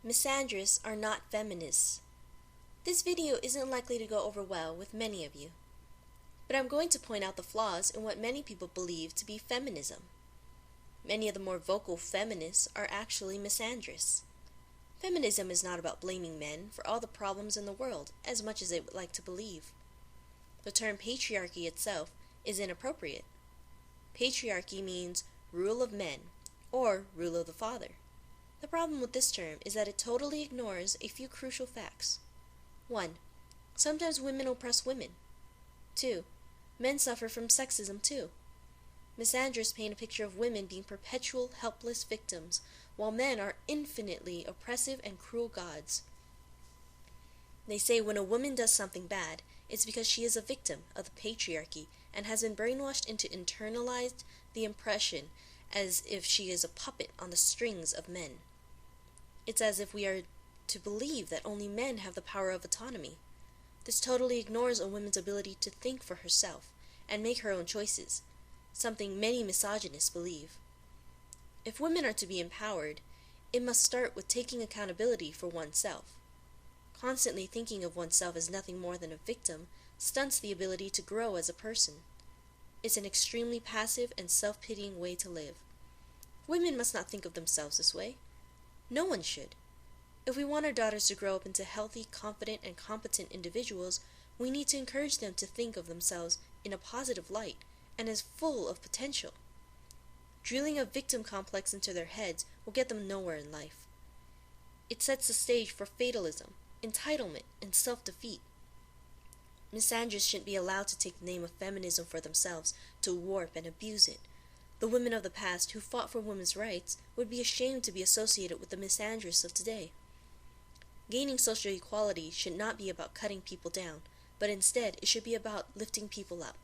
Misandrists are not feminists. This video isn't likely to go over well with many of you, but I'm going to point out the flaws in what many people believe to be feminism. Many of the more vocal feminists are actually misandrists. Feminism is not about blaming men for all the problems in the world as much as they would like to believe. The term patriarchy itself is inappropriate. Patriarchy means rule of men, or rule of the father. The problem with this term is that it totally ignores a few crucial facts. 1. Sometimes women oppress women. 2. Men suffer from sexism too. Misandrists paint a picture of women being perpetual, helpless victims, while men are infinitely oppressive and cruel gods. They say when a woman does something bad, it's because she is a victim of the patriarchy and has been brainwashed into internalized the impression as if she is a puppet on the strings of men. It's as if we are to believe that only men have the power of autonomy. This totally ignores a woman's ability to think for herself and make her own choices, something many misogynists believe. If women are to be empowered, it must start with taking accountability for oneself. Constantly thinking of oneself as nothing more than a victim stunts the ability to grow as a person. It's an extremely passive and self-pitying way to live. Women must not think of themselves this way. No one should. If we want our daughters to grow up into healthy, confident, and competent individuals, we need to encourage them to think of themselves in a positive light and as full of potential. Drilling a victim complex into their heads will get them nowhere in life. It sets the stage for fatalism, entitlement, and self-defeat. Misandrists shouldn't be allowed to take the name of feminism for themselves to warp and abuse it. The women of the past who fought for women's rights would be ashamed to be associated with the misandrists of today. Gaining social equality should not be about cutting people down, but instead it should be about lifting people up.